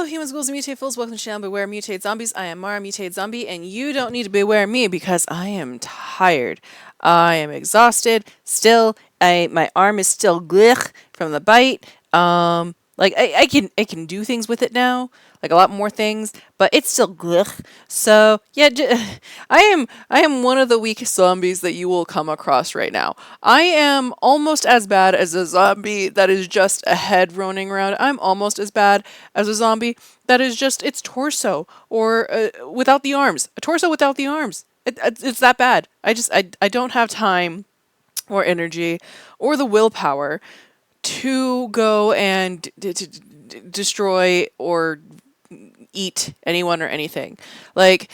Hello, humans, ghouls, and mutate fools. Welcome to the channel Beware Mutate Zombies. I am Mara, Mutate Zombie, and you don't need to beware me because I am tired. I am exhausted. Still, my arm is still glitch from the bite. I can do things with it now, like a lot more things, but it's still glitch. So yeah, I am one of the weakest zombies that you will come across right now. I am almost as bad as a zombie that is just a head roaming around. I'm almost as bad as a zombie that is just its torso or without the arms. A torso without the arms. It's that bad. I don't have time or energy or the willpower to go and destroy or eat anyone or anything. Like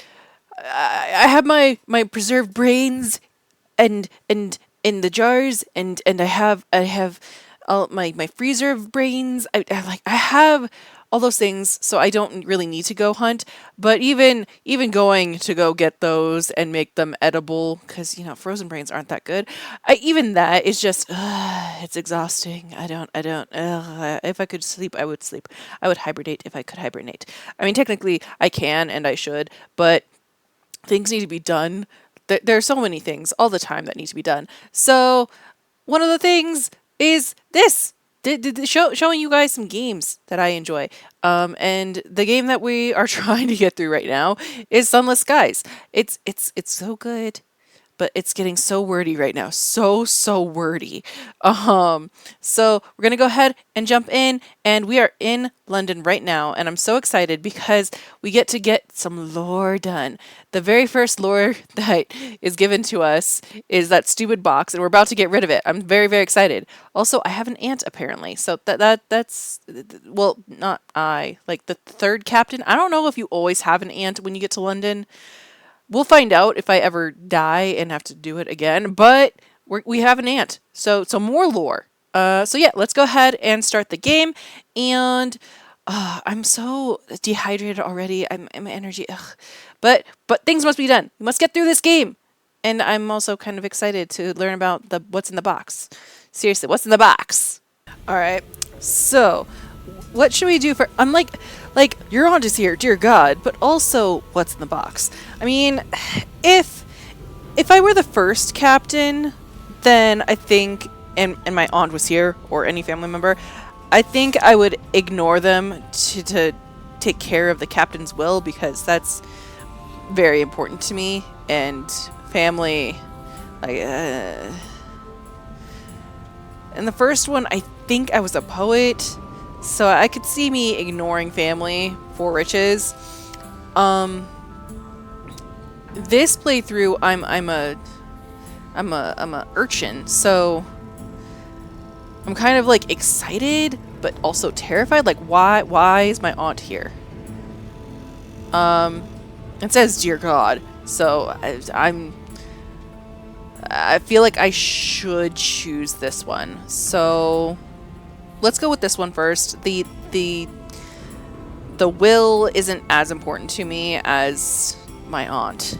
I have my preserved brains and in the jars and I have all my freezer of brains. I have all those things, so I don't really need to go hunt. But even going to go get those and make them edible, because frozen brains aren't that good. Even that is just it's exhausting. I don't. If I could sleep, I would sleep. I would hibernate if I could hibernate. I mean, technically, I can and I should, but things need to be done. There are so many things all the time that need to be done. So one of the things is this. Showing you guys some games that I enjoy. And the game that we are trying to get through right now is Sunless Skies. It's so good, but it's getting so wordy right now. So wordy. So we're gonna go ahead and jump in, and we are in London right now, and I'm so excited because we get to get some lore done. The very first lore that is given to us is that stupid box, and we're about to get rid of it. I'm very excited. Also, I have an aunt apparently, so that's well, not I, like the third captain. I don't know if you always have an aunt when you get to London. We'll find out if I ever die and have to do it again, but we have an aunt. So more lore. So yeah, let's go ahead and start the game. And I'm so dehydrated already. My energy. Ugh. But things must be done. We must get through this game. And I'm also kind of excited to learn about what's in the box. Seriously, what's in the box? All right. So what should we do for? I'm like your aunt is here, dear God, but also what's in the box? I mean, if I were the first captain, then I think, and my aunt was here, or any family member, I think I would ignore them to take care of the captain's will, because that's very important to me, and family, like, and the first one, I think I was a poet, so I could see me ignoring family for riches. This playthrough, I'm a urchin, so I'm kind of like excited, but also terrified. Like, why is my aunt here? It says "Dear God," so I feel like I should choose this one. So let's go with this one first. The will isn't as important to me as my aunt.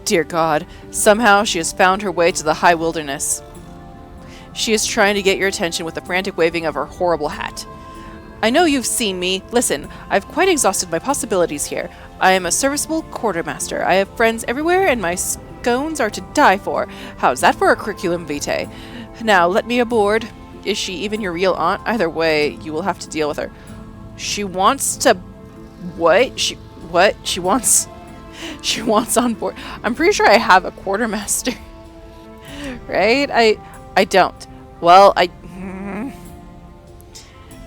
Dear God, somehow she has found her way to the high wilderness. She is trying to get your attention with the frantic waving of her horrible hat. I know you've seen me. Listen, I've quite exhausted my possibilities here. I am a serviceable quartermaster. I have friends everywhere, and my scones are to die for. How's that for a curriculum vitae? Now, let me aboard. Is she even your real aunt? Either way, you will have to deal with her. She wants to... What? She wants... She wants on board. I'm pretty sure I have a quartermaster. Right? I don't. Well, and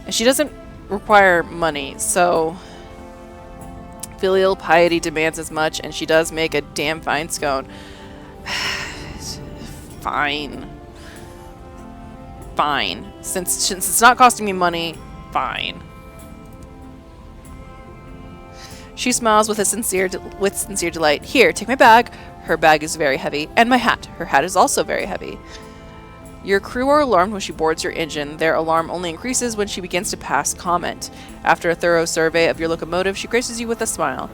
she doesn't require money, so filial piety demands as much, and she does make a damn fine scone. Fine. Since it's not costing me money, fine. She smiles with sincere delight. Here, take my bag. Her bag is very heavy. And my hat. Her hat is also very heavy. Your crew are alarmed when she boards your engine. Their alarm only increases when she begins to pass comment. After a thorough survey of your locomotive, she graces you with a smile.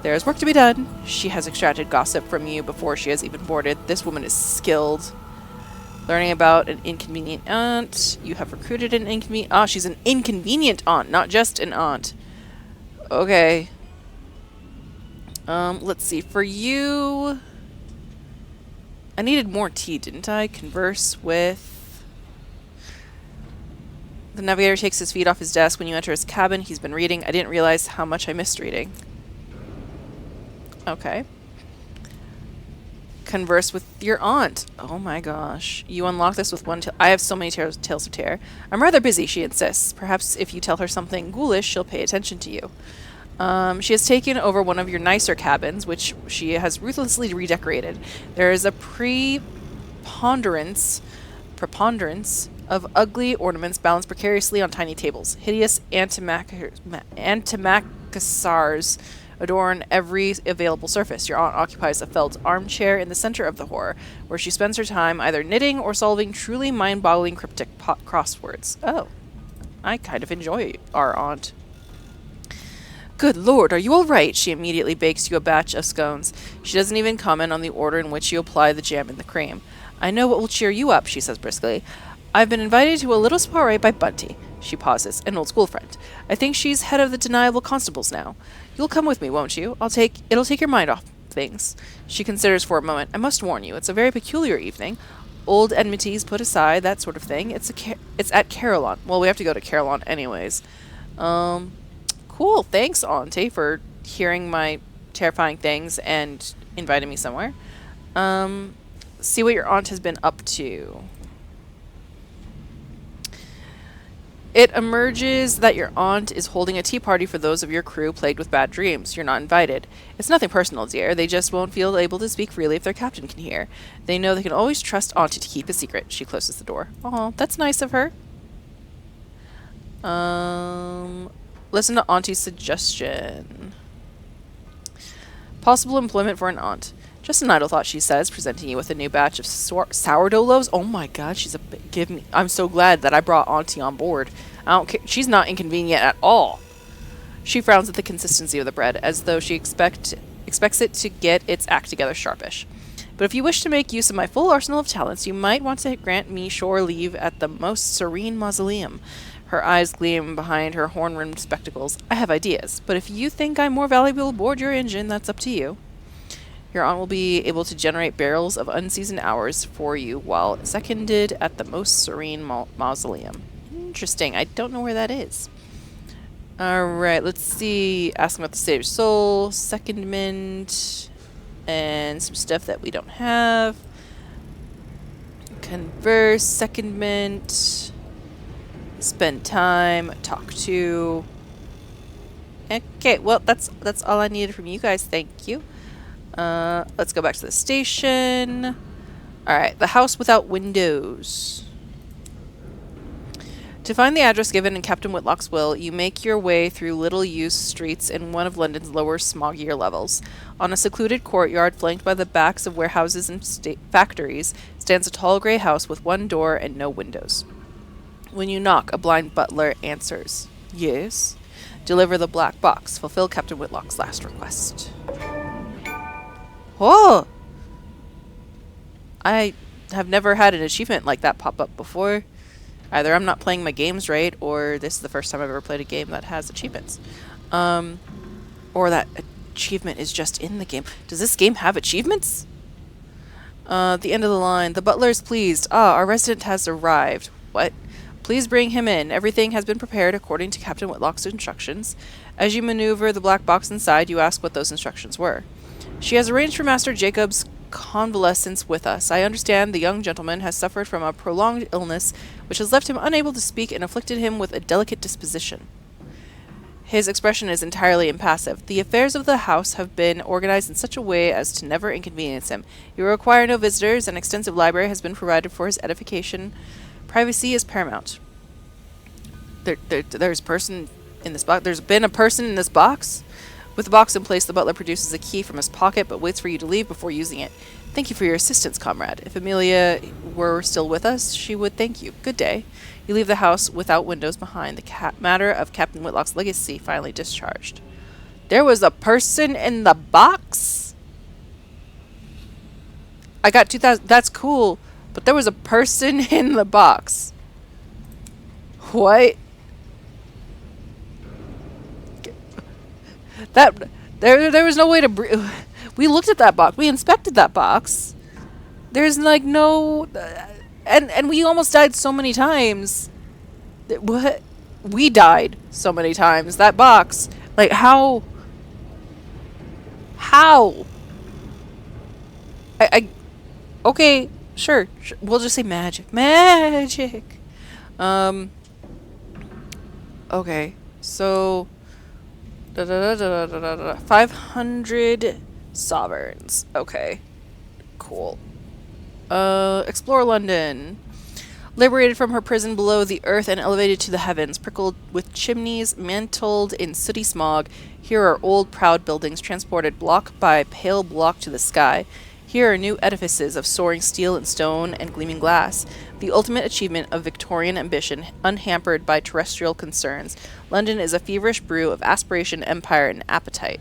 There is work to be done. She has extracted gossip from you before she has even boarded. This woman is skilled. Learning about an inconvenient aunt. You have recruited an inconvenient... Ah, she's an inconvenient aunt, not just an aunt. Okay. Let's see. For you... I needed more tea, didn't I? Converse with... The navigator takes his feet off his desk. When you enter his cabin, he's been reading. I didn't realize how much I missed reading. Okay. Converse with your aunt. Oh my gosh. You unlock this with one... I have so many tales of terror. I'm rather busy, she insists. Perhaps if you tell her something ghoulish, she'll pay attention to you. She has taken over one of your nicer cabins, which she has ruthlessly redecorated. There is a preponderance of ugly ornaments balanced precariously on tiny tables. Hideous antimacassars adorn every available surface. Your aunt occupies a felt armchair in the center of the horror, where she spends her time either knitting or solving truly mind-boggling cryptic crosswords. Oh, I kind of enjoy our aunt. Good lord, are you all right? She immediately bakes you a batch of scones. She doesn't even comment on the order in which you apply the jam and the cream. I know what will cheer you up, she says briskly. I've been invited to a little soiree by Bunty. She pauses, an old school friend. I think she's head of the Deniable Constables now. You'll come with me, won't you? It'll take your mind off things. She considers for a moment. I must warn you, it's a very peculiar evening. Old enmities put aside, that sort of thing. It's at Carillon. Well, we have to go to Carillon anyways. Cool. Thanks, Auntie, for hearing my terrifying things and inviting me somewhere. See what your aunt has been up to. It emerges that your aunt is holding a tea party for those of your crew plagued with bad dreams. You're not invited. It's nothing personal, dear. They just won't feel able to speak freely if their captain can hear. They know they can always trust Auntie to keep a secret. She closes the door. Oh, that's nice of her. Listen to Auntie's suggestion. Possible employment for an aunt. Just an idle thought, she says, presenting you with a new batch of sourdough loaves. Oh my god, I'm so glad that I brought Auntie on board. I don't care. She's not inconvenient at all. She frowns at the consistency of the bread, as though she expects it to get its act together sharpish. But if you wish to make use of my full arsenal of talents, you might want to grant me shore leave at the most serene mausoleum. Her eyes gleam behind her horn-rimmed spectacles. I have ideas, but if you think I'm more valuable aboard your engine, that's up to you. Your aunt will be able to generate barrels of unseasoned hours for you while seconded at the most serene mausoleum. Interesting. I don't know where that is. Alright, let's see. Ask about the state of soul, secondment, and some stuff that we don't have. Converse, secondment, spend time, talk to. Okay, well, that's all I needed from you guys. Thank you. Let's go back to the station. Alright, the house without windows. To find the address given in Captain Whitlock's will, you make your way through little-used streets in one of London's lower, smoggier levels. On a secluded courtyard flanked by the backs of warehouses and factories stands a tall grey house with one door and no windows. When you knock, a blind butler answers. Yes? Deliver the black box. Fulfill Captain Whitlock's last request. Oh! I have never had an achievement like that pop up before. Either I'm not playing my games right, or this is the first time I've ever played a game that has achievements. Or that achievement is just in the game. Does this game have achievements? The end of the line. The butler is pleased. Ah, our resident has arrived. What? Please bring him in. Everything has been prepared according to Captain Whitlock's instructions. As you maneuver the black box inside, you ask what those instructions were. She has arranged for Master Jacob's convalescence with us. I understand the young gentleman has suffered from a prolonged illness which has left him unable to speak and afflicted him with a delicate disposition. His expression is entirely impassive. The affairs of the house have been organized in such a way as to never inconvenience him. He will require no visitors. An extensive library has been provided for his edification. Privacy is paramount. There's person in this box. There's been a person in this box? With the box in place, the butler produces a key from his pocket, but waits for you to leave before using it. Thank you for your assistance, comrade. If Amelia were still with us, she would thank you. Good day. You leave the house without windows behind, the matter of Captain Whitlock's legacy finally discharged. There was a person in the box? I got 2,000. That's cool. But there was a person in the box. What? That there was no way to we looked at that box. We inspected that box. There's like no and we almost died so many times. What? We died so many times. That box. Like how? How? I okay, sure. We'll just say magic. Magic. Um okay. So 500 sovereigns. Okay. Cool. Explore London. Liberated from her prison below the earth and elevated to the heavens, prickled with chimneys, mantled in sooty smog, here are old proud buildings transported block by pale block to the sky. Here are new edifices of soaring steel and stone and gleaming glass, the ultimate achievement of Victorian ambition, unhampered by terrestrial concerns. London is a feverish brew of aspiration, empire, and appetite.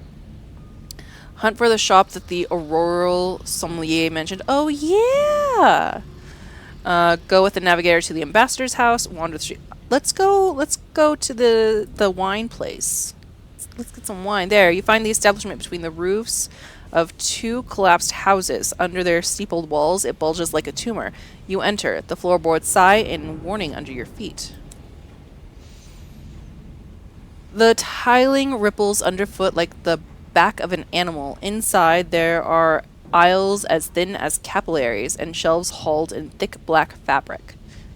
Hunt for the shop that the auroral sommelier mentioned. Oh, yeah! Go with the navigator to the ambassador's house. Wander the street. Let's go to the wine place. Let's get some wine. There, you find the establishment between the roofs of two collapsed houses. Under their steepled walls, it bulges like a tumor. You enter. The floorboards sigh in warning under your feet. The tiling ripples underfoot like the back of an animal. Inside, there are aisles as thin as capillaries and shelves hauled in thick black fabric.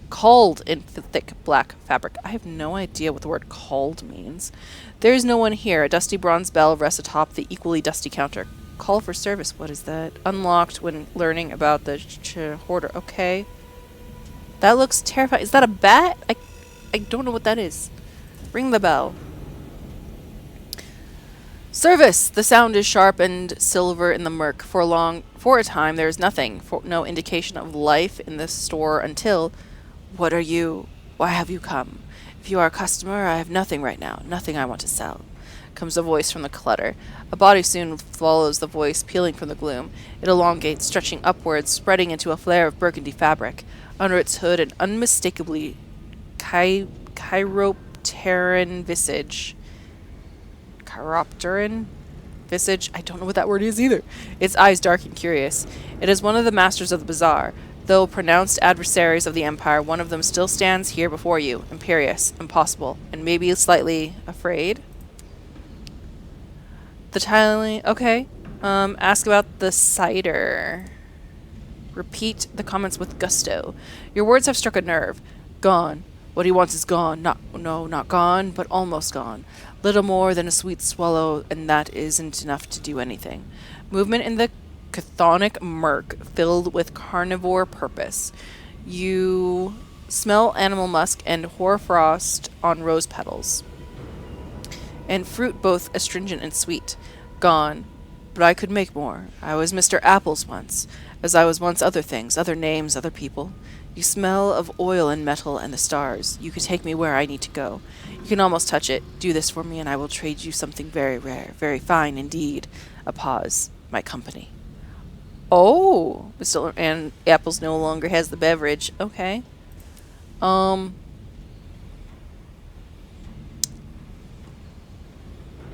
Called in thick black fabric. I have no idea what the word called means. There is no one here. A dusty bronze bell rests atop the equally dusty counter. Call for service. What is that? Unlocked when learning about the hoarder. Okay. That looks terrifying. Is that a bat? I don't know what that is. Ring the bell. Service! The sound is sharp and silver in the murk. For a time, there is nothing, no indication of life in the store until... What are you? Why have you come? If you are a customer, I have nothing right now. Nothing I want to sell. Comes a voice from the clutter. A body soon follows the voice, peeling from the gloom. It elongates, stretching upwards, spreading into a flare of burgundy fabric. Under its hood, an unmistakably chiropteran visage. Chiropteran visage? I don't know what that word is either. Its eyes dark and curious. It is one of the masters of the bazaar. Though pronounced adversaries of the Empire, one of them still stands here before you, imperious, impossible, and maybe slightly afraid. The tiling... Okay. Ask about the cider. Repeat the comments with gusto. Your words have struck a nerve. Gone. What he wants is gone. Not gone, but almost gone. Little more than a sweet swallow, and that isn't enough to do anything. Movement in the chthonic murk, filled with carnivore purpose. You smell animal musk and hoarfrost on rose petals. And fruit both astringent and sweet. Gone. But I could make more. I was Mr. Apples once, as I was once other things, other names, other people. You smell of oil and metal and the stars. You could take me where I need to go. You can almost touch it. Do this for me, and I will trade you something very rare, very fine indeed. A pause. My company. Oh, and Apples no longer has the beverage. Okay.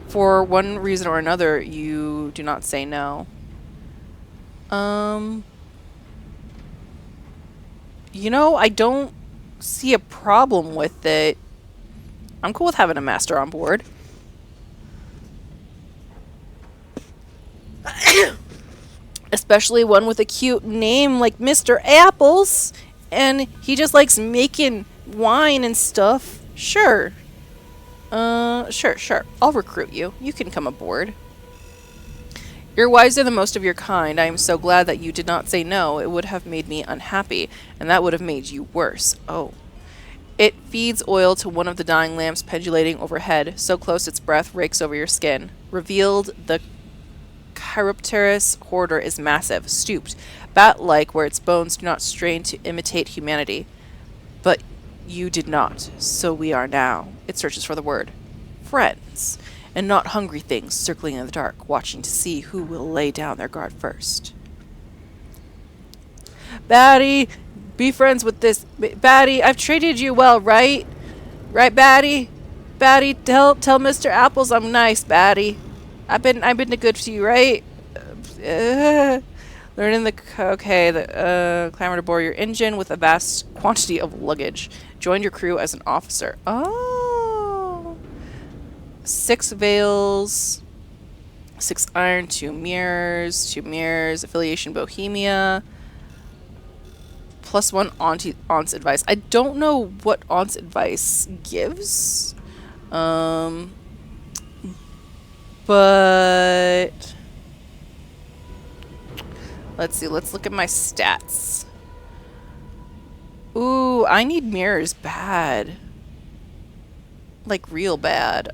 For one reason or another, you do not say no. You know, I don't see a problem with it. I'm cool with having a master on board. Especially one with a cute name like Mr. Apples. And he just likes making wine and stuff. Sure. Sure. I'll recruit you. You can come aboard. You're wiser than most of your kind. I am so glad that you did not say no. It would have made me unhappy, and that would have made you worse. Oh. It feeds oil to one of the dying lamps pendulating overhead, so close its breath rakes over your skin. Revealed, the Chiropterus hoarder is massive, stooped, bat-like where its bones do not strain to imitate humanity. But you did not, so we are now. It searches for the word. Friends. And not hungry things circling in the dark, watching to see who will lay down their guard first. Batty, Be friends with this baddie. I've treated you well, right? Right, baddie? Baddie, tell Mr. Apples I'm nice, baddie. I've been good to you, right? Learning the clamor to bore your engine with a vast quantity of luggage. Joined your crew as an officer. Oh. 6 veils, 6 iron, 2 mirrors, affiliation Bohemia. +1 aunt's advice. I don't know what aunt's advice gives. But let's see. Let's look at my stats. Ooh, I need mirrors bad. Like real bad.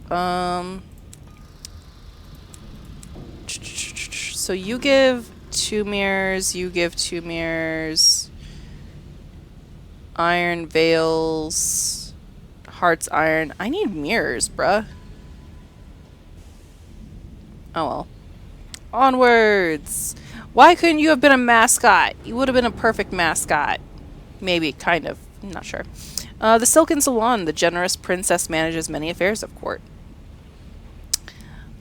So you give 2 mirrors, you give 2 mirrors. Iron veils. Heart's iron. I need mirrors, bruh. Oh well. Onwards! Why couldn't you have been a mascot? You would have been a perfect mascot. Maybe, kind of. I'm not sure. The Silken Salon. The generous princess manages many affairs of court.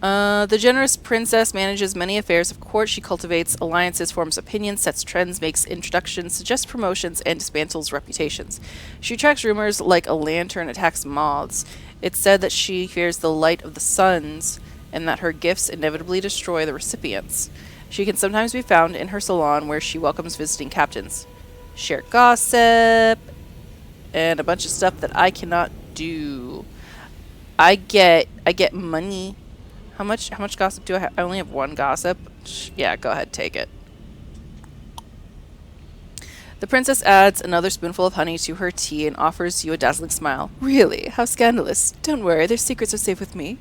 The generous princess manages many affairs of court. She cultivates alliances, forms opinions, sets trends, makes introductions, suggests promotions, and dismantles reputations. She attracts rumors like a lantern attacks moths. It's said that she fears the light of the suns, and that her gifts inevitably destroy the recipients. She can sometimes be found in her salon where she welcomes visiting captains. Share gossip, and a bunch of stuff that I cannot do. I get money. How much gossip do I have? I only have 1 gossip. Yeah, go ahead, take it. The princess adds another spoonful of honey to her tea and offers you a dazzling smile. Really? How scandalous. Don't worry, their secrets are safe with me.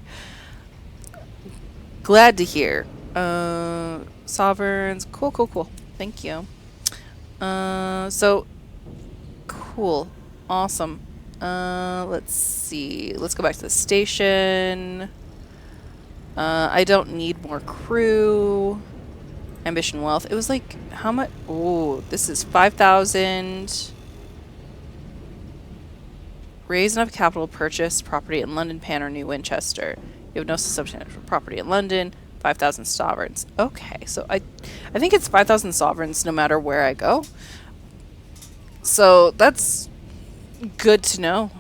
Glad to hear. Sovereigns. Cool. Thank you. So, cool. Awesome. Let's see. Let's go back to the station. I don't need more crew. Ambition wealth. It was like, how much? Oh, this is 5,000. Raise enough capital, purchase property in London, Pan, or New Winchester. You have no substantial property in London. 5,000 sovereigns. Okay, so I think it's 5,000 sovereigns no matter where I go. So that's good to know.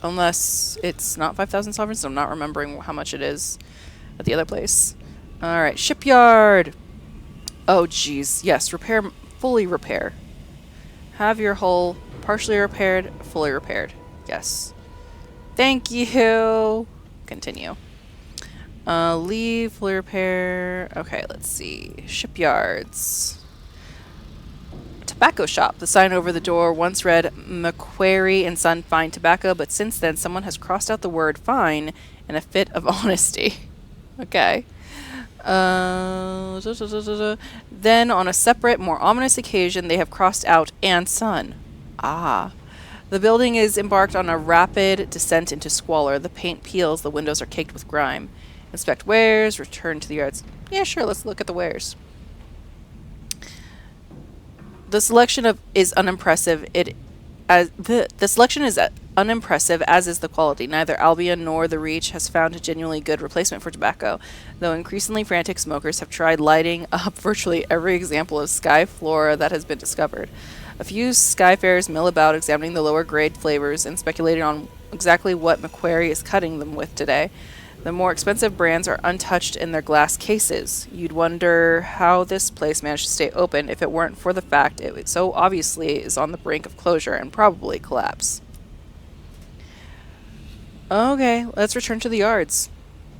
Unless it's not 5,000 sovereigns, so I'm not remembering how much it is at the other place. Alright, shipyard! Oh, jeez. Yes, fully repair. Have your hull partially repaired, fully repaired. Yes. Thank you! Continue. Leave, fully repair. Okay, let's see. Shipyards. Tobacco shop. The sign over the door once read Macquarie and Son Fine Tobacco, but since then someone has crossed out the word fine in a fit of honesty. Okay. Then on a separate, more ominous occasion, they have crossed out and Son. Ah. The building is embarked on a rapid descent into squalor. The paint peels, the windows are caked with grime. Inspect wares, return to the yards. Yeah, sure, let's look at the wares. The selection is unimpressive. The selection is unimpressive, as is the quality. Neither Albion nor the Reach has found a genuinely good replacement for tobacco, though increasingly frantic smokers have tried lighting up virtually every example of sky flora that has been discovered. A few skyfarers mill about examining the lower grade flavors and speculating on exactly what Macquarie is cutting them with today. The more expensive brands are untouched in their glass cases. You'd wonder how this place managed to stay open if it weren't for the fact it so obviously is on the brink of closure and probably collapse. Okay, let's return to the yards.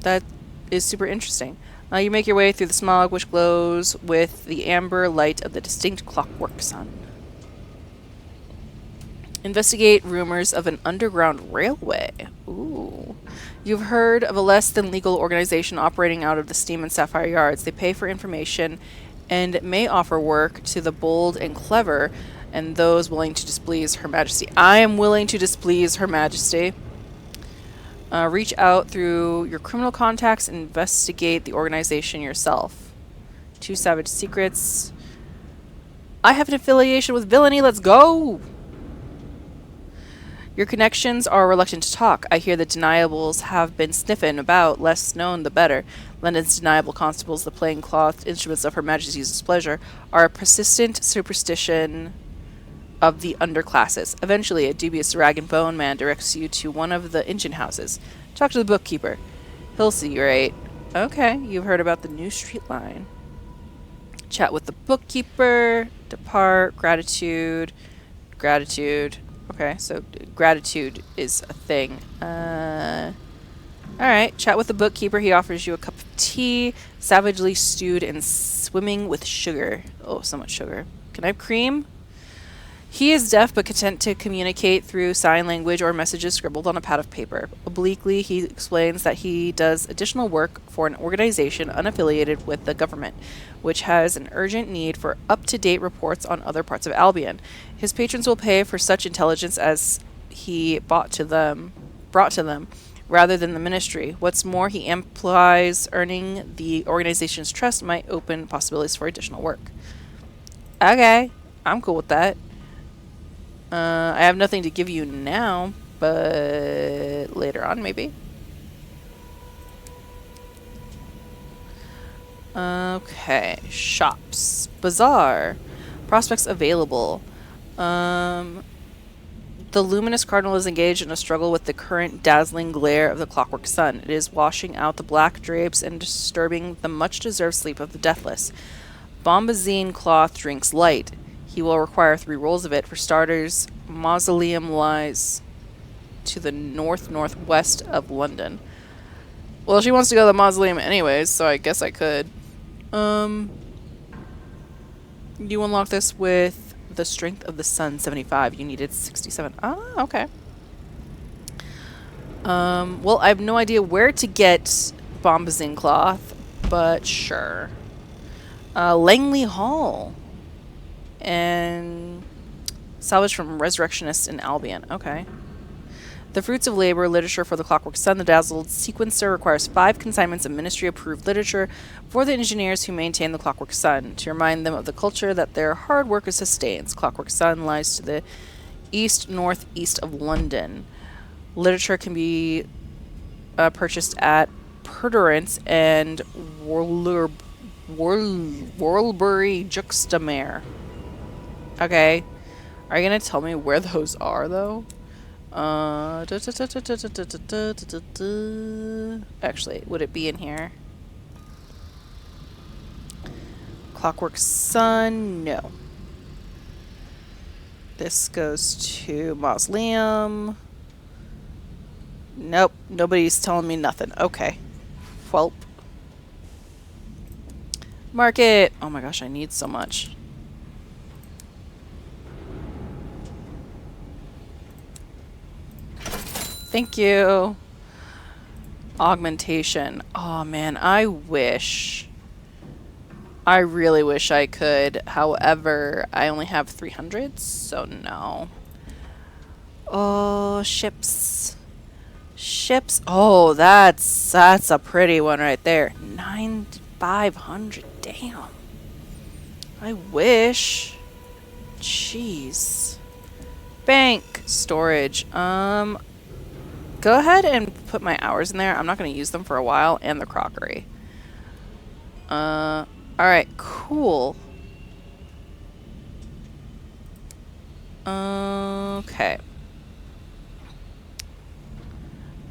That is super interesting. You make your way through the smog, which glows with the amber light of the distinct clockwork sun. Investigate rumors of an underground railway. Ooh. You've heard of a less than legal organization operating out of the Steam and Sapphire Yards. They pay for information and may offer work to the bold and clever and those willing to displease Her Majesty. I am willing to displease Her Majesty. Reach out through your criminal contacts and investigate the organization yourself. 2 savage secrets. I have an affiliation with villainy. Let's go! Your connections are reluctant to talk. I hear the deniables have been sniffing about, less known the better. London's deniable constables, the plain-clothed instruments of Her Majesty's displeasure, are a persistent superstition of the underclasses. Eventually, a dubious rag-and-bone man directs you to one of the engine houses. Talk to the bookkeeper. He'll see you right. Okay, you've heard about the new street line. Chat with the bookkeeper. Depart. Gratitude. Gratitude. Okay, so gratitude is a thing. Alright, chat with the bookkeeper. He offers you a cup of tea, savagely stewed and swimming with sugar. Oh, so much sugar. Can I have cream? He is deaf but content to communicate through sign language or messages scribbled on a pad of paper. Obliquely, he explains that he does additional work for an organization unaffiliated with the government, which has an urgent need for up-to-date reports on other parts of Albion. His patrons will pay for such intelligence as he brought to them, rather than the ministry. What's more, he implies earning the organization's trust might open possibilities for additional work. Okay, I'm cool with that. I have nothing to give you now, but later on, maybe. Okay, shops. Bazaar. Prospects available. The luminous cardinal is engaged in a struggle with the current dazzling glare of the clockwork sun. It is washing out the black drapes and disturbing the much-deserved sleep of the deathless. Bombazine cloth drinks light. He will require 3 rolls of it. For starters, Mausoleum lies to the north-northwest of London. Well, she wants to go to the Mausoleum anyways, so I guess I could. You unlock this with the Strength of the Sun 75. You needed 67. Ah, okay. Well, I have no idea where to get bombazine cloth, but sure. Langley Hall. And salvage from Resurrectionists in Albion. Okay. The fruits of labor, literature for the Clockwork Sun. The dazzled sequencer requires 5 consignments of ministry-approved literature for the engineers who maintain the Clockwork Sun, to remind them of the culture that their hard work sustains. Clockwork Sun lies to the east-northeast of London. Literature can be purchased at Perdurance and Warlbury Juxtamare. Okay. Are you going to tell me where those are, though? Actually, would it be in here? Clockwork Sun? No. This goes to Mausoleum. Nope. Nobody's telling me nothing. Okay. Welp. Market! Oh my gosh, I need so much. Thank you. Augmentation. Oh man, I really wish I could. However, I only have 300, so no. Oh, ships. Ships. Oh, that's a pretty one right there. 9,500. Damn. I wish. Jeez. Bank. Storage. Go ahead and put my hours in there. I'm not going to use them for a while. And the crockery. Alright, cool. Okay.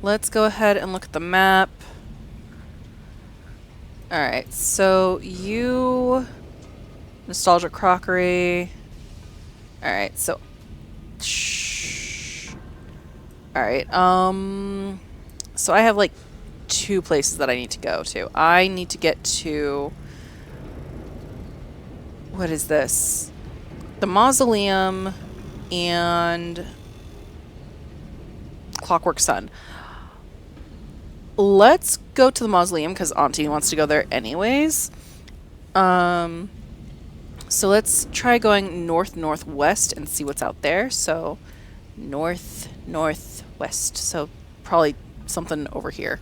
Let's go ahead and look at the map. Alright, so you... Nostalgic crockery. Alright, so... Alright, so I have like 2 places that I need to go to. I need to get to... What is this? The Mausoleum and Clockwork Sun. Let's go to the Mausoleum because Auntie wants to go there anyways. So let's try going north-northwest and see what's out there. So north-northwest. So probably something over here.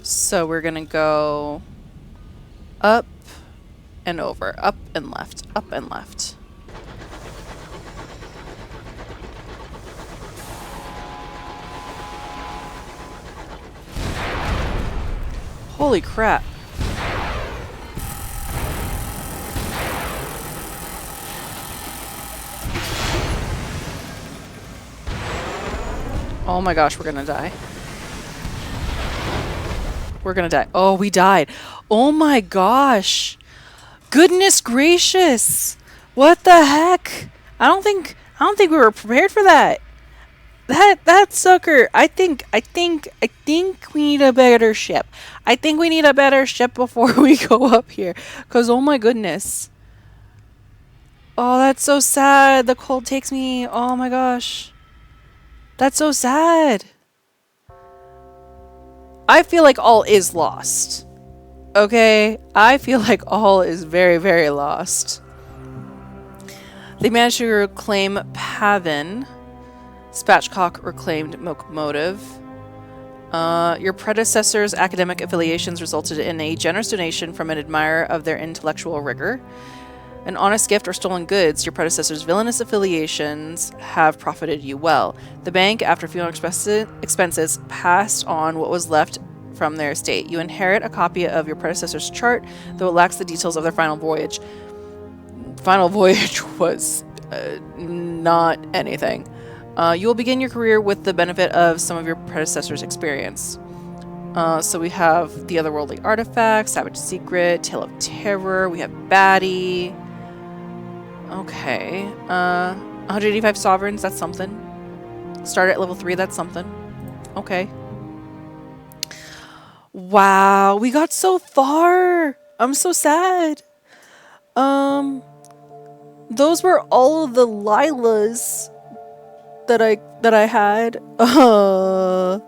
So we're going to go up and over, up and left, up and left. Holy crap. Oh my gosh, we're gonna die. We're gonna die. Oh, we died. Oh my gosh. Goodness gracious. What the heck? I don't think we were prepared for that. That sucker. I think we need a better ship. I think we need a better ship before we go up here. Cause oh my goodness. Oh, that's so sad. The cold takes me. Oh my gosh. That's so sad. I feel like all is lost. Okay? I feel like all is very, very lost. They managed to reclaim Pavin. Spatchcock reclaimed Motive. Your predecessor's academic affiliations resulted in a generous donation from an admirer of their intellectual rigor. An honest gift or stolen goods, your predecessor's villainous affiliations have profited you well. The bank, after funeral expenses, passed on what was left from their estate. You inherit a copy of your predecessor's chart, though it lacks the details of their final voyage. Final voyage was not anything. You will begin your career with the benefit of some of your predecessor's experience. So we have the otherworldly artifacts, Savage Secret, Tale of Terror, we have Baddie. Okay. 185 sovereigns, that's something. Start at level 3, that's something. Okay. Wow, we got so far. I'm so sad. Those were all of the Lilas that I had. Well,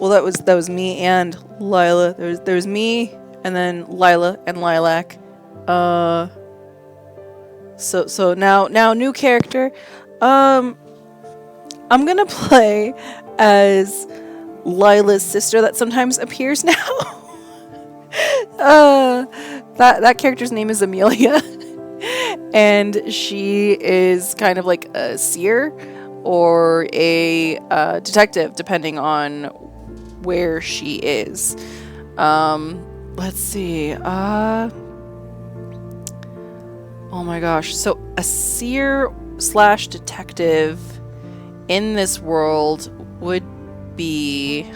that was me and Lila. There was me and then Lila and Lilac. So now new character. I'm gonna play as Lila's sister that sometimes appears now. That character's name is Amelia. And she is kind of like a seer or a detective, depending on where she is. Let's see. Oh my gosh. So a seer / detective in this world would be...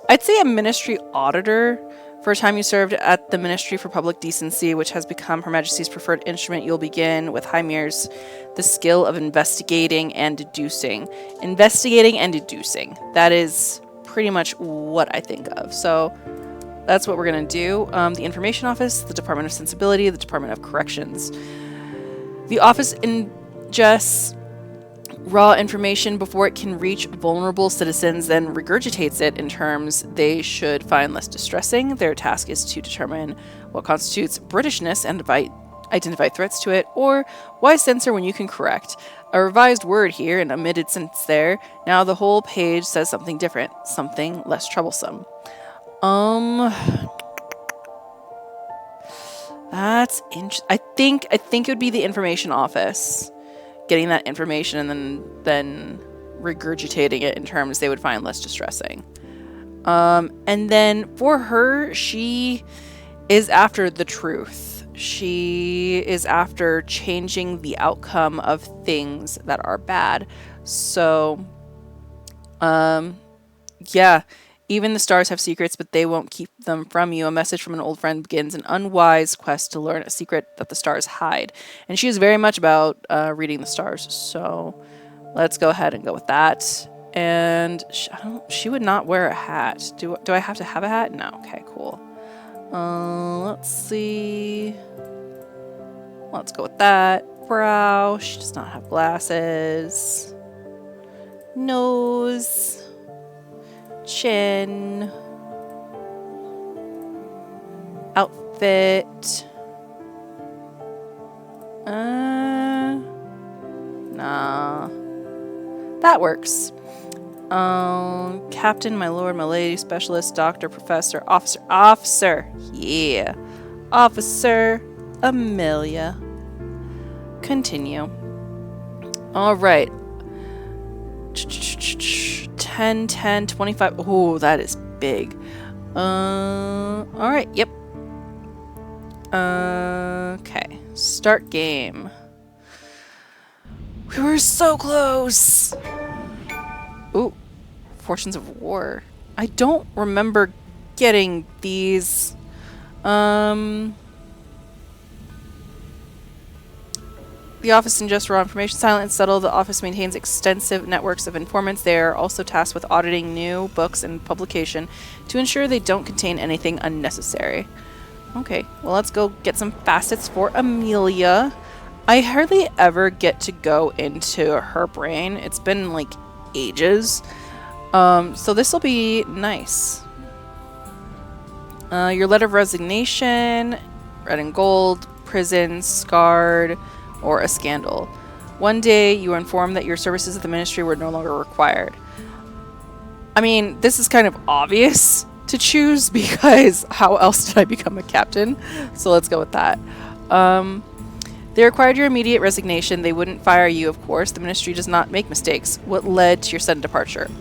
I'd say a ministry auditor. For a time you served at the Ministry for Public Decency, which has become Her Majesty's preferred instrument. You'll begin with Hymir's the skill of investigating and deducing. Investigating and deducing. That is pretty much what I think of. So that's what we're going to do. The Information Office, the Department of Sensibility, the Department of Corrections. The office ingests raw information before it can reach vulnerable citizens, then regurgitates it in terms they should find less distressing. Their task is to determine what constitutes Britishness and identify threats to it, or why censor when you can correct. A revised word here, an omitted sentence there. Now the whole page says something different, something less troublesome. That's interesting. I think it would be the Information Office. Getting that information and then regurgitating it in terms they would find less distressing. And then for her, she is after the truth. She is after changing the outcome of things that are bad. So, yeah. Even the stars have secrets, but they won't keep them from you. A message from an old friend begins an unwise quest to learn a secret that the stars hide. And she is very much about reading the stars. So let's go ahead and go with that. And she would not wear a hat. Do I have to have a hat? No. Okay, cool. Let's see. Let's go with that. Brow. She does not have glasses. Nose. Chin. Outfit. Nah. That works. Captain, my lord, my lady, specialist, doctor, professor, officer. Yeah. Officer Amelia. Continue. All right. 10, 10, 25. Oh, that is big. All right. Yep. Okay. Start game. We were so close. Ooh. Fortunes of War. I don't remember getting these. The office ingests raw information, silent and subtle. The office maintains extensive networks of informants. They are also tasked with auditing new books and publication to ensure they don't contain anything unnecessary. Okay, well, let's go get some facets for Amelia. I hardly ever get to go into her brain. It's been like ages. So this will be nice. Your letter of resignation, red and gold, prison, scarred, or a scandal. One day you were informed that your services at the ministry were no longer required. I mean, this is kind of obvious to choose because how else did I become a captain? So let's go with that. They required your immediate resignation. They wouldn't fire you, of course. The ministry does not make mistakes. What led to your sudden departure?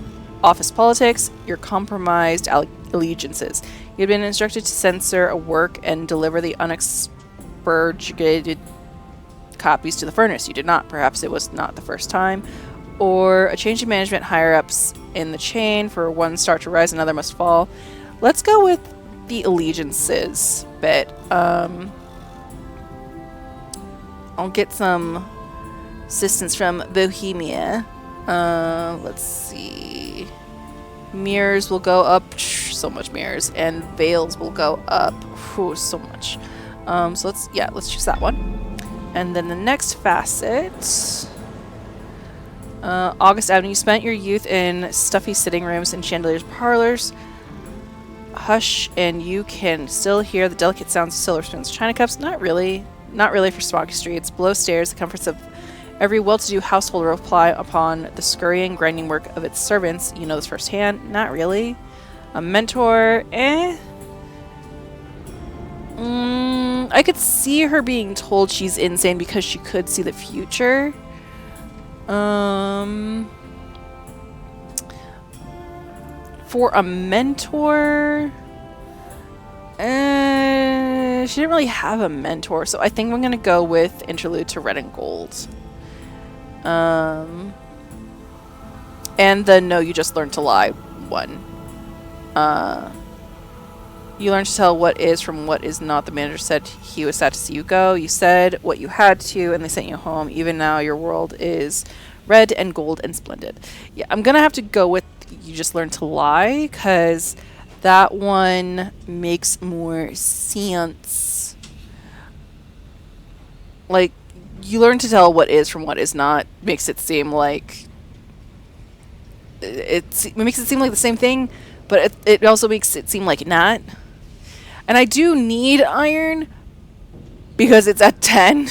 Office politics, your compromised allegiances. You had been instructed to censor a work and deliver the unexpurgated copies to the furnace. You did not. Perhaps it was not the first time. Or a change in management, higher-ups in the chain. For one start to rise, another must fall. Let's go with the allegiances bit. I'll get some assistance from Bohemia. Let's see. Mirrors will go up. So much mirrors. And veils will go up. Whew, so much. So let's choose that one. And then the next facet. August Avenue. You spent your youth in stuffy sitting rooms and chandeliers parlors. Hush, and you can still hear the delicate sounds of silver spoons. China cups, not really. Not really for smoggy streets. Below stairs, the comforts of every well-to-do household rely upon the scurrying, grinding work of its servants. You know this firsthand. Not really. A mentor, I could see her being told she's insane because she could see the future. For a mentor, she didn't really have a mentor, so I think I'm gonna go with interlude to red and gold. And the no, you just learned to lie one. You learned to tell what is from what is not. The manager said he was sad to see you go. You said what you had to, and they sent you home. Even now, your world is red and gold and splendid. Yeah, I'm gonna have to go with you just learned to lie, because that one makes more sense. Like, you learn to tell what is from what is not makes it seem like it makes it seem like the same thing, but it also makes it seem like not. And I do need iron because it's at 10,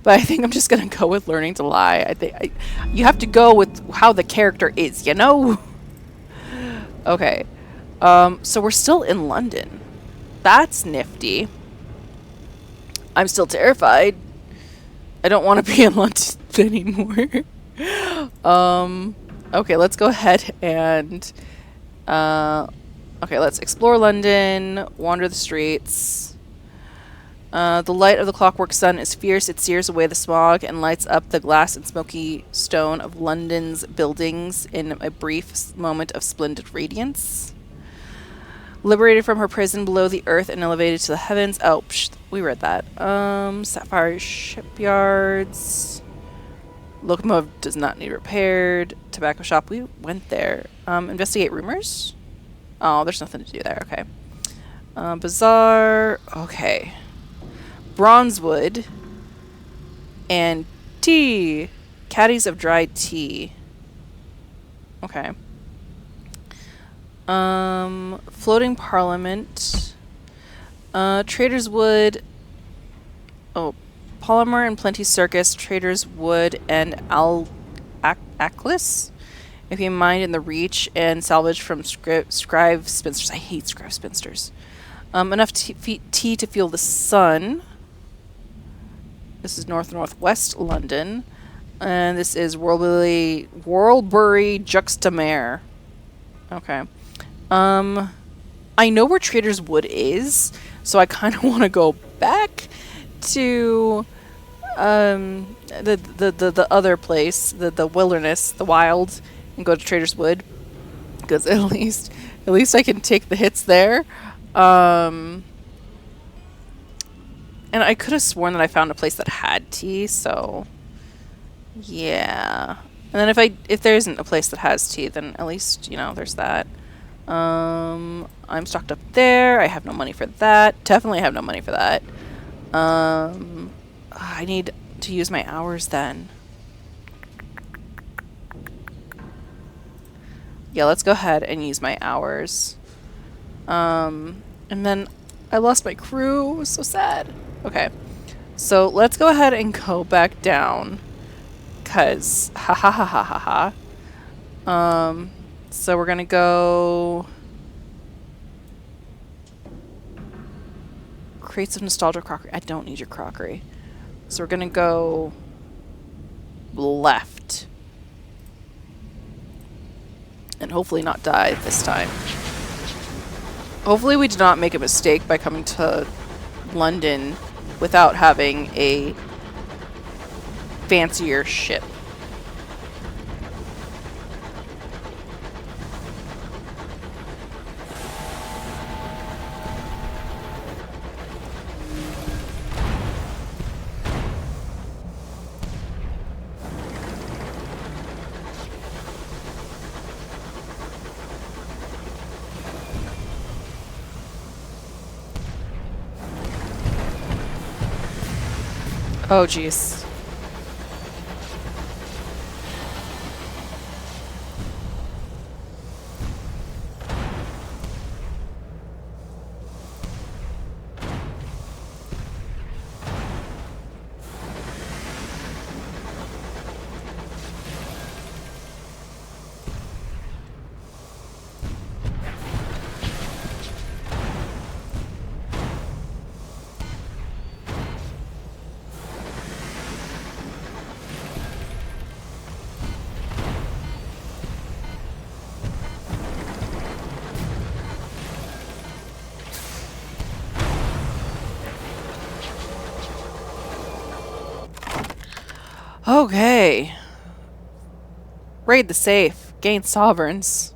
but I think I'm just gonna go with learning to lie. I think you have to go with how the character is, you know? Okay, so we're still in London. That's nifty. I'm still terrified. I don't want to be in London anymore. Okay, let's go ahead and okay, let's explore London, wander the streets. The light of the clockwork sun is fierce. It sears away the smog and lights up the glass and smoky stone of London's buildings in a brief moment of splendid radiance. Liberated from her prison below the earth and elevated to the heavens. Oh, we read that. Sapphire shipyards. Locomotive does not need repaired. Tobacco shop. We went there. Investigate rumors. Oh, there's nothing to do there. Okay. Bazaar. Okay. Bronzewood. And tea. Caddies of dried tea. Okay. Floating Parliament. Traders Wood. Oh, Polymer and Plenty Circus. Traders Wood and Aklis. If you mind in the Reach and salvage from Scribe Spinsters. I hate Scribe Spinsters. Enough tea to feel the sun. This is northwest London. And this is Worldbury Juxtamare. Okay. I know where Trader's Wood is, so I kind of want to go back to the other place, the wilderness, the wild, and go to Trader's Wood, because at least I can take the hits there. And I could have sworn that I found a place that had tea, so yeah. And then if there isn't a place that has tea, then at least, you know, there's that. I'm stocked up there. I have no money for that. Definitely have no money for that. I need to use my hours then. Yeah, let's go ahead and use my hours. And then I lost my crew. It was so sad. Okay. So let's go ahead and go back down. Cause ha ha ha ha ha ha. So we're gonna go crates of nostalgia crockery. I don't need your crockery. So we're gonna go left. And hopefully not die this time. Hopefully we did not make a mistake by coming to London without having a fancier ship. Oh, jeez. Okay. Raid the safe. Gain sovereigns.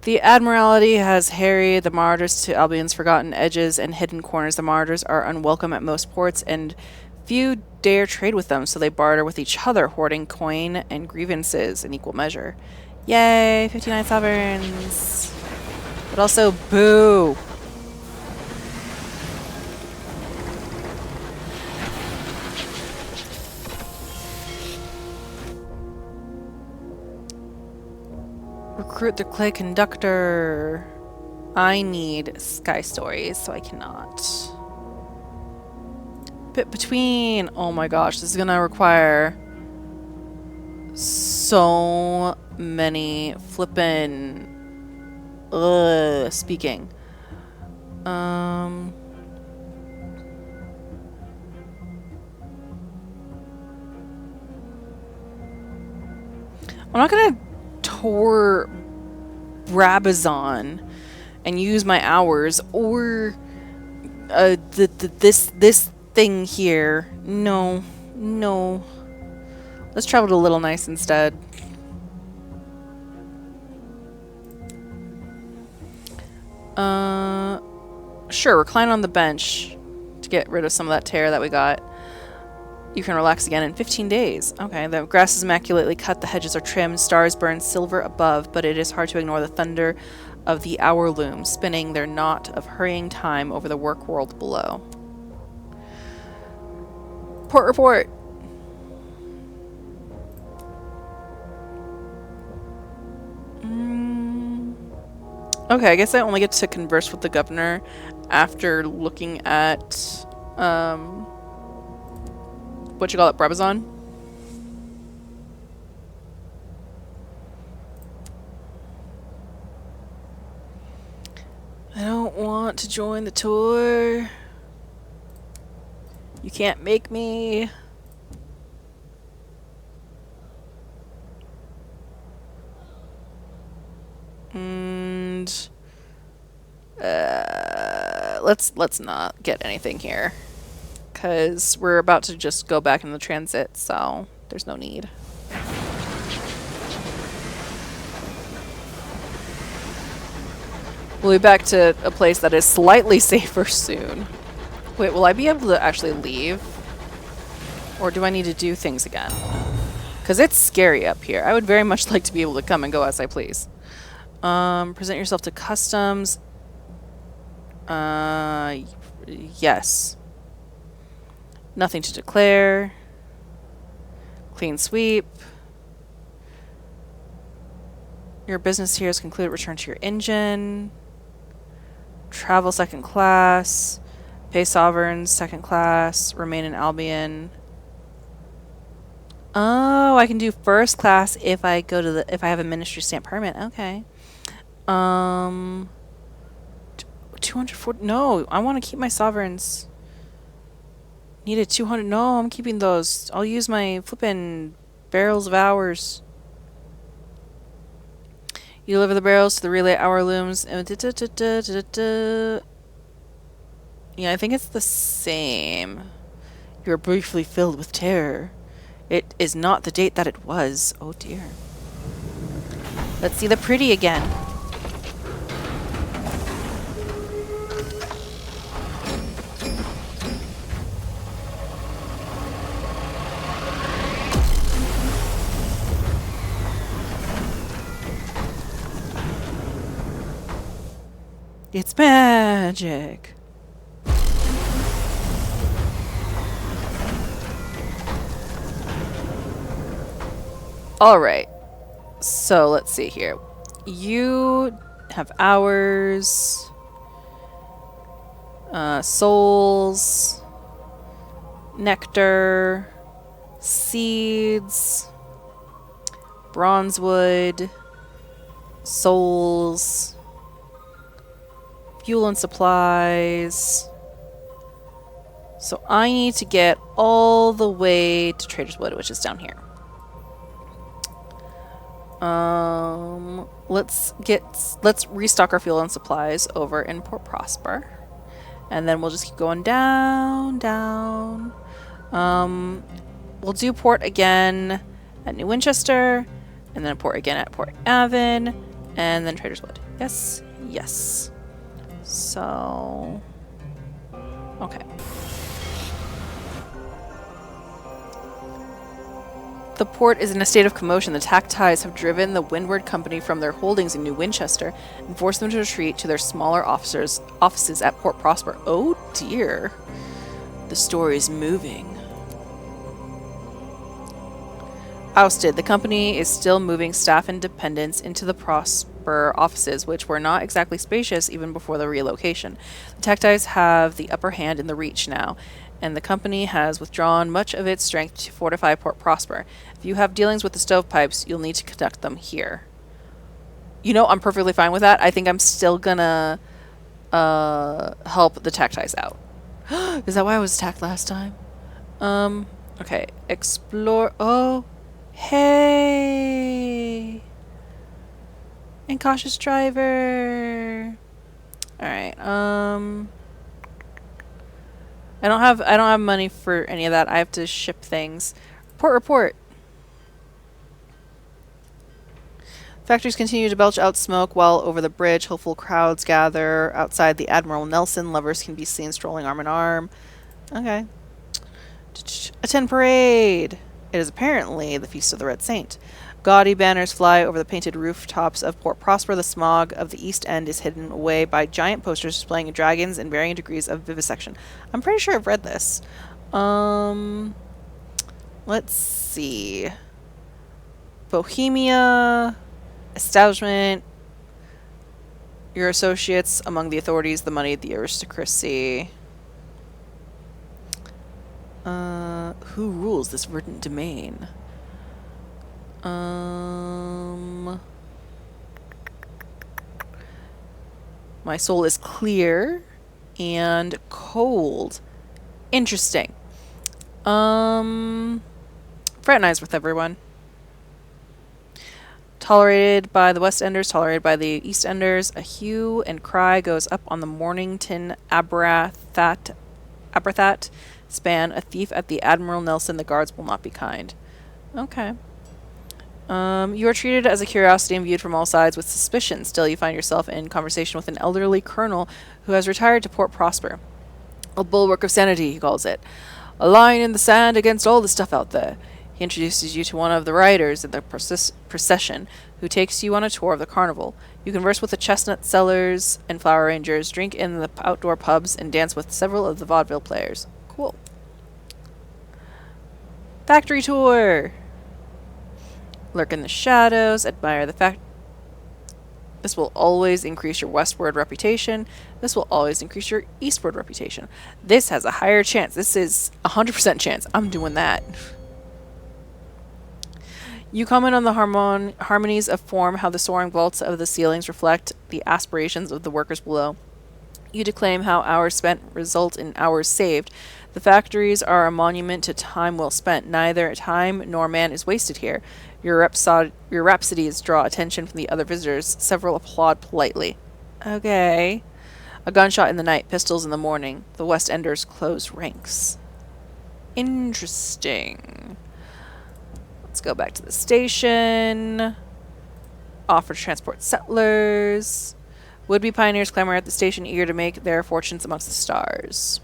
The Admiralty has harried the Marauders to Albion's forgotten edges and hidden corners. The Marauders are unwelcome at most ports, and few dare trade with them, so they barter with each other, hoarding coin and grievances in equal measure. Yay! 59 sovereigns! But also, boo! Recruit the clay conductor. I need sky stories, so I cannot. Bit between. Oh my gosh, this is gonna require so many flippin' speaking. I'm not gonna tour Brabazon and use my hours or this thing here. No. Let's travel to Little Nice instead. Sure, recline on the bench to get rid of some of that tear that we got. You can relax again in 15 days. Okay, the grass is immaculately cut, the hedges are trimmed, stars burn silver above, but it is hard to ignore the thunder of the hour loom, spinning their knot of hurrying time over the work world below. Port report! Okay, I guess I only get to converse with the governor after looking at, what you call it, Brabazon? I don't want to join the tour. You can't make me. let's not get anything here, because we're about to just go back into the transit, so there's no need. We'll be back to a place that is slightly safer soon. Wait, will I be able to actually leave? Or do I need to do things again? Because it's scary up here. I would very much like to be able to come and go as I please. Present yourself to customs. Yes. Nothing to declare. Clean sweep. Your business here is concluded. Return to your engine. Travel second class. Pay sovereigns second class. Remain in Albion. Oh, I can do first class if I go to if I have a ministry stamp permit. Okay. 240. No, I want to keep my sovereigns. Needed 200. No, I'm keeping those. I'll use my flippin' barrels of hours. You deliver the barrels to the relay hour looms. Yeah, I think it's the same. You're briefly filled with terror. It is not the date that it was. Oh dear. Let's see the pretty again. It's magic. All right. So let's see here. You have hours, souls, nectar, seeds, bronzewood, souls, fuel and supplies. So I need to get all the way to Trader's Wood, which is down here. Let's restock our fuel and supplies over in Port Prosper. And then we'll just keep going down. We'll do port again at New Winchester, and then port again at Port Avon, and then Trader's Wood. Yes. So, okay. The port is in a state of commotion. The Tactiles have driven the Windward Company from their holdings in New Winchester and forced them to retreat to their smaller offices at Port Prosper. Oh dear. The story is moving. Ousted. The company is still moving staff and dependents into the Prosper offices, which were not exactly spacious even before the relocation. The Tactiles have the upper hand in the Reach now, and the company has withdrawn much of its strength to fortify Port Prosper. If you have dealings with the stovepipes, you'll need to conduct them here. You know, I'm perfectly fine with that. I think I'm still gonna help the Tactiles out. Is that why I was attacked last time? Okay. Explore. Oh, hey. Incautious driver. All right. I don't have money for any of that. I have to ship things. Report. Factories continue to belch out smoke while over the bridge hopeful crowds gather. Outside the Admiral Nelson, lovers can be seen strolling arm in arm. Okay. Attend parade. It is apparently the Feast of the Red Saint. Gaudy banners fly over the painted rooftops of Port Prosper. The smog of the East End is hidden away by giant posters displaying dragons in varying degrees of vivisection. I'm pretty sure I've read this. Let's see. Bohemia, establishment, your associates among the authorities, the money, the aristocracy. Who rules this verdant domain? My soul is clear and cold. Interesting. Fraternize with everyone. Tolerated by the West Enders, tolerated by the East Enders. A hue and cry goes up on the Mornington Abrathat span. A thief at the Admiral Nelson. The guards will not be kind. Okay. You are treated as a curiosity and viewed from all sides with suspicion. Still, you find yourself in conversation with an elderly colonel who has retired to Port Prosper. A bulwark of sanity, he calls it. A line in the sand against all the stuff out there. He introduces you to one of the riders in the procession, who takes you on a tour of the carnival. You converse with the chestnut sellers and flower arrangers, drink in the outdoor pubs, and dance with several of the vaudeville players. Cool. Factory tour! Lurk in the shadows, admire the fact. This will always increase your westward reputation. This will always increase your eastward reputation. This has a higher chance. This is 100% chance. I'm doing that. You comment on the harmonies of form, how the soaring vaults of the ceilings reflect the aspirations of the workers below. You declaim how hours spent result in hours saved. The factories are a monument to time well spent. Neither time nor man is wasted here. Your rhapsodies draw attention from the other visitors. Several applaud politely. Okay. A gunshot in the night, pistols in the morning. The West Enders close ranks. Interesting. Let's go back to the station. Offer to transport settlers. Would-be pioneers clamor at the station, eager to make their fortunes amongst the stars.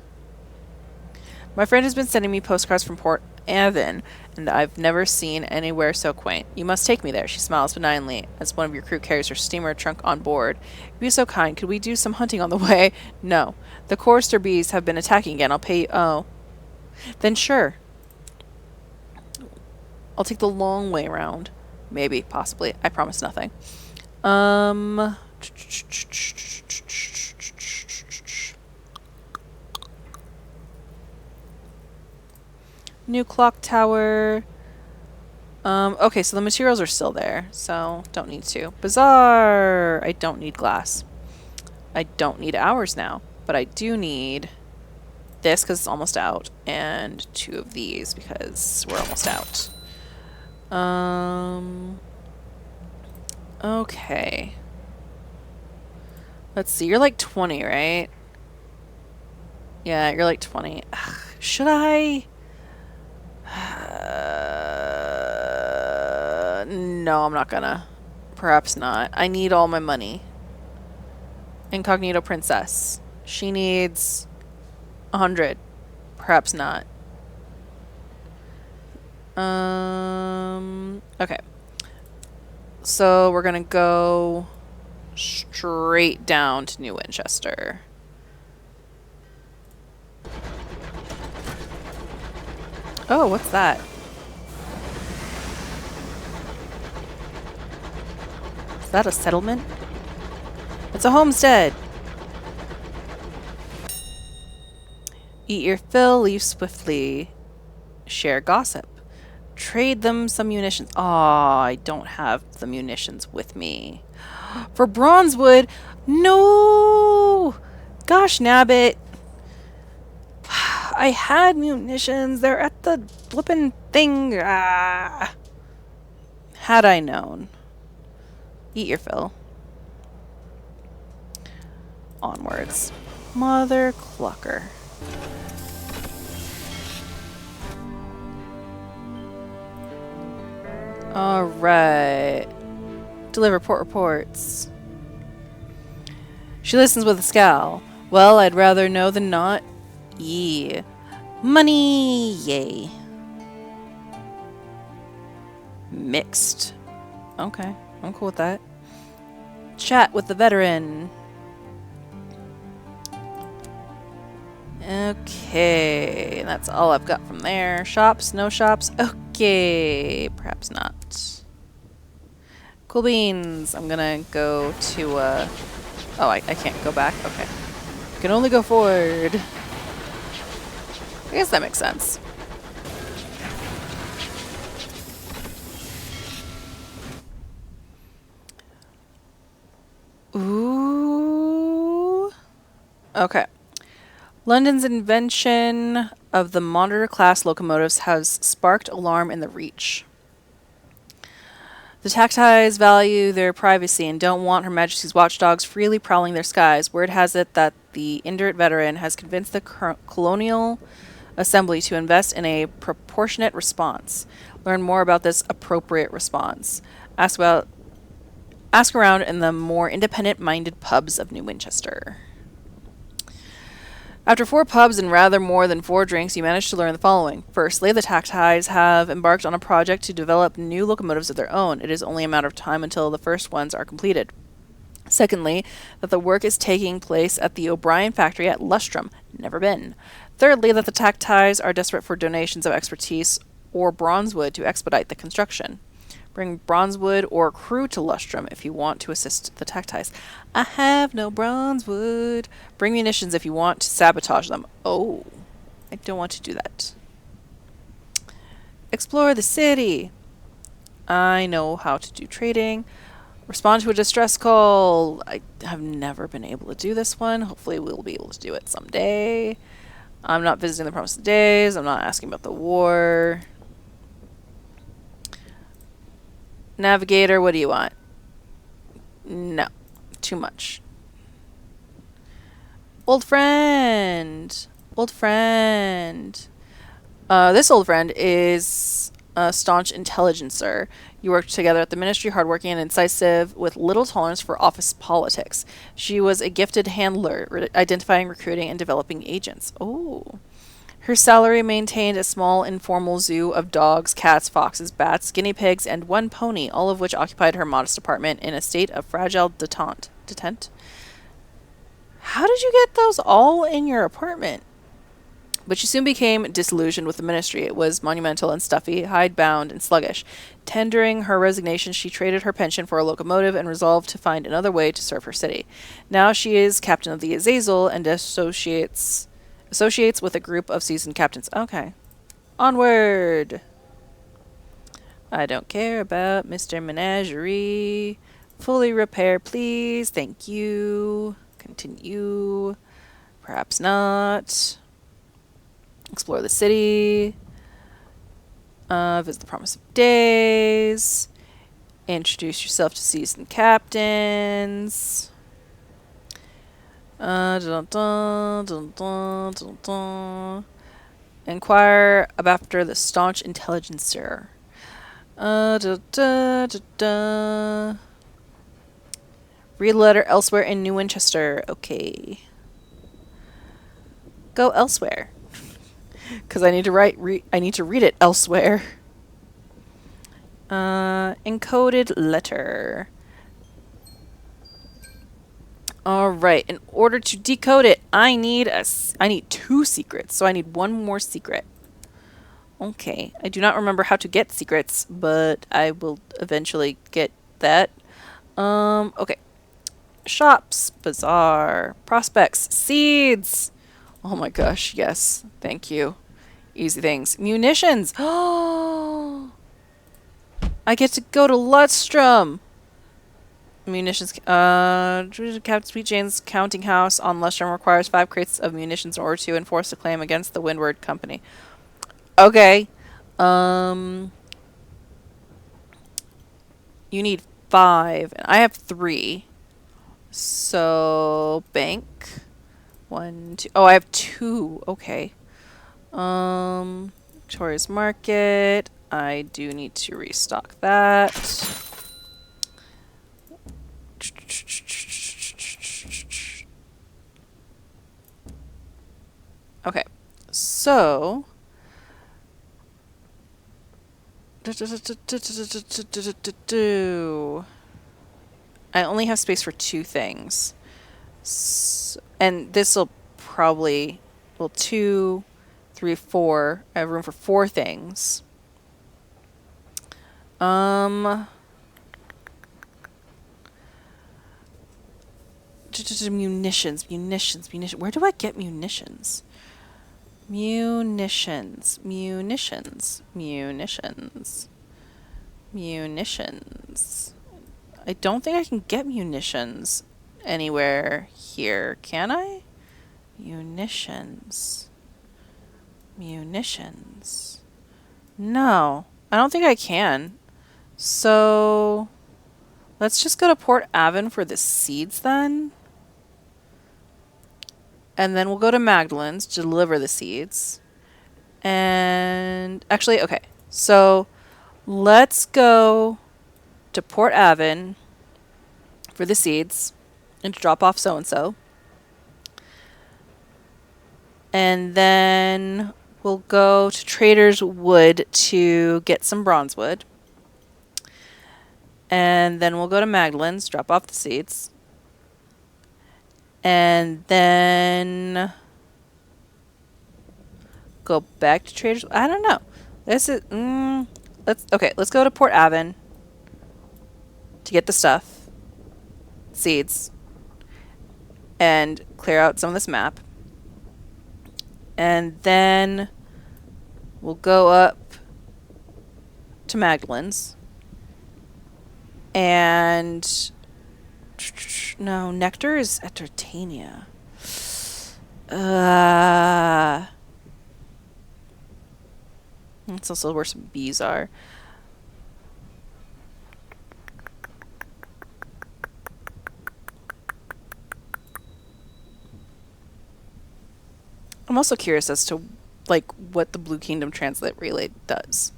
My friend has been sending me postcards from Port Avon, and I've never seen anywhere so quaint. You must take me there, she smiles benignly, as one of your crew carries her steamer trunk on board. Be so kind, could we do some hunting on the way? No. The chorister bees have been attacking again. I'll pay you. Oh. Then sure. I'll take the long way around. Maybe, possibly. I promise nothing. New clock tower. Okay, so the materials are still there, so don't need to. Bazaar! I don't need glass. I don't need hours now, but I do need this because it's almost out, and 2 of these because we're almost out. Okay. Let's see, you're like 20, right? Yeah, you're like 20. Ugh, should I? No, I'm not gonna. Perhaps not. I need all my money. Incognito princess. She needs 100. Perhaps not. Okay. So we're gonna go straight down to New Winchester. Oh, what's that? Is that a settlement? It's a homestead. Eat your fill, leave swiftly. Share gossip. Trade them some munitions. Aw, I don't have the munitions with me. For Bronzewood? No! Gosh, nabbit. I had munitions. They're at the flippin' thing. Ah. Had I known. Eat your fill. Onwards. Mother clucker. Alright. Deliver port reports. She listens with a scowl. Well, I'd rather know than not. Yee. Money, yay. Mixed. Okay, I'm cool with that. Chat with the veteran. Okay, that's all I've got from there. Shops, no shops. Okay, perhaps not. Cool beans. I'm gonna go to, oh, I can't go back. Okay. I can only go forward. I guess that makes sense. Ooh. Okay. London's invention of the monitor class locomotives has sparked alarm in the Reach. The Tactiles value their privacy and don't want Her Majesty's watchdogs freely prowling their skies. Word has it that the Indurate veteran has convinced the colonial assembly to invest in a proportionate response. Learn more about this appropriate response. Ask around in the more independent-minded pubs of New Winchester. After 4 pubs and rather more than 4 drinks, you manage to learn the following. Firstly, the Tactiles have embarked on a project to develop new locomotives of their own. It is only a matter of time until the first ones are completed. Secondly, that the work is taking place at the O'Brien factory at Lustrum. Never been. Thirdly, that the Tactiles are desperate for donations of expertise or bronzewood to expedite the construction. Bring bronzewood or crew to Lustrum if you want to assist the Tactiles. I have no bronzewood. Bring munitions if you want to sabotage them. Oh, I don't want to do that. Explore the city. I know how to do trading. Respond to a distress call. I have never been able to do this one. Hopefully we'll be able to do it someday. I'm not visiting the Promised Days. I'm not asking about the war. Navigator, what do you want? No. Too much. Old friend. Old friend. This old friend is a staunch intelligencer. You worked together at the ministry, hardworking and incisive, with little tolerance for office politics. She was a gifted handler, identifying, recruiting, and developing agents. Oh. Her salary maintained a small informal zoo of dogs, cats, foxes, bats, guinea pigs, and 1 pony, all of which occupied her modest apartment in a state of fragile detente. How did you get those all in your apartment? But she soon became disillusioned with the ministry. It was monumental and stuffy, hidebound and sluggish. Tendering her resignation, she traded her pension for a locomotive and resolved to find another way to serve her city. Now she is captain of the Azazel and associates with a group of seasoned captains. Okay. Onward! I don't care about Mr. Menagerie. Fully repair, please. Thank you. Continue. Perhaps not. Explore the city. Visit the Promise of Days. Introduce yourself to seasoned captains. Inquire after the staunch intelligencer. Read a letter elsewhere in New Winchester. Okay. Go elsewhere. Because I need to I need to read it elsewhere. Encoded letter. Alright, in order to decode it, I need 2 secrets, so I need 1 more secret. Okay, I do not remember how to get secrets, but I will eventually get that. Okay. Shops, bazaar, prospects, seeds! Oh my gosh, yes, thank you. Easy things. Munitions! Oh! I get to go to Lustrum! Munitions. Captain Sweet Jane's counting house on Lustrum requires 5 crates of munitions in order to enforce a claim against the Windward Company. Okay. You need 5. And I have 3. So, bank. 1, 2. Oh, I have 2. Okay. Victoria's Market. I do need to restock that. Okay, so I only have space for 2 things, and this will probably 2, 3, 4. I have room for 4 things. Munitions. Where do I get munitions? Munitions. I don't think I can get munitions anywhere here, can I? Munitions. No, I don't think I can. So let's just go to Port Avon for the seeds then. And then we'll go to Magdalene's to deliver the seeds. And actually, okay. So let's go to Port Avon for the seeds and to drop off so-and-so. And then we'll go to Trader's Wood to get some bronze wood. And then we'll go to Magdalene's, drop off the seeds. And then go back to Trader's. I don't know. This is let's go to Port Avon to get the stuff, seeds, and clear out some of this map. And then we'll go up to Magdalene's. And no, Nectar is at Tertania. That's also where some bees are. I'm also curious as to like what the Blue Kingdom Translate Relay does.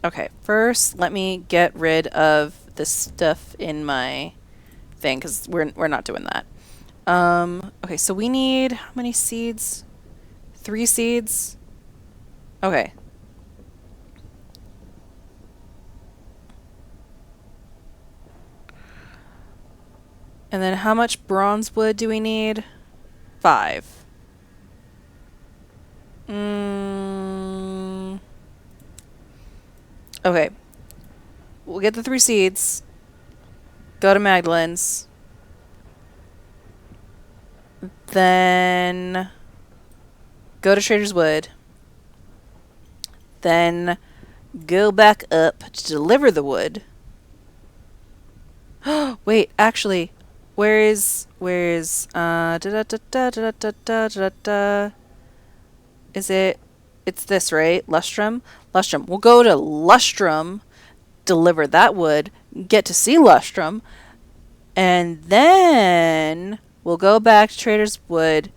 Okay, first let me get rid of this stuff in my thing because we're not doing that. Okay, so we need how many seeds? 3 seeds. Okay. And then how much bronze wood do we need? 5. Okay. We'll get the 3 seeds. Go to Magdalene's. Then go to Trader's Wood. Then go back up to deliver the wood. Wait, actually, where is is it? It's this, right? Lustrum. We'll go to Lustrum, deliver that wood, get to see Lustrum, and then we'll go back to Trader's Wood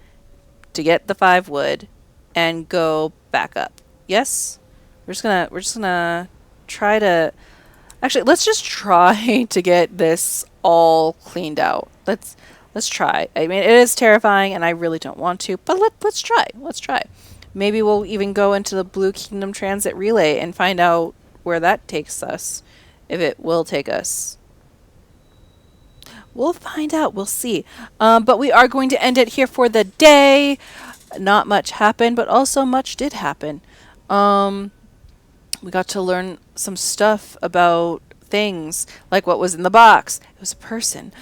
to get the 5 wood and go back up. Yes? We're just gonna try to actually let's just try to get this all cleaned out. Let's try. I mean, it is terrifying and I really don't want to, but let's try. Let's try. Maybe we'll even go into the Blue Kingdom Transit Relay and find out where that takes us. If it will take us. We'll find out. We'll see. But we are going to end it here for the day. Not much happened, but also much did happen. We got to learn some stuff about things, like what was in the box. It was a person.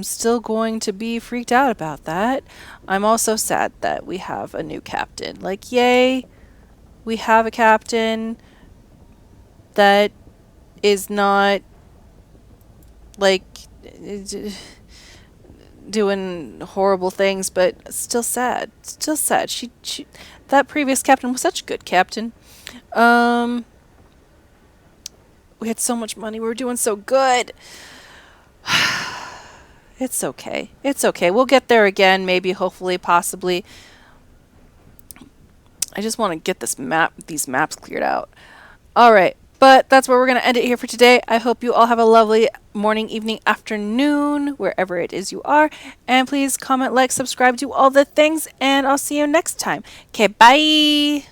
Still going to be freaked out about that. I'm also sad that we have a new captain. Like, yay, we have a captain that is not, like, doing horrible things, but still sad. Still sad. She that previous captain was such a good captain. We had so much money. We were doing so good. It's okay. It's okay. We'll get there again, maybe, hopefully, possibly. I just want to get these maps cleared out. All right. But that's where we're going to end it here for today. I hope you all have a lovely morning, evening, afternoon, wherever it is you are. And please comment, like, subscribe, do all the things. And I'll see you next time. Okay, bye.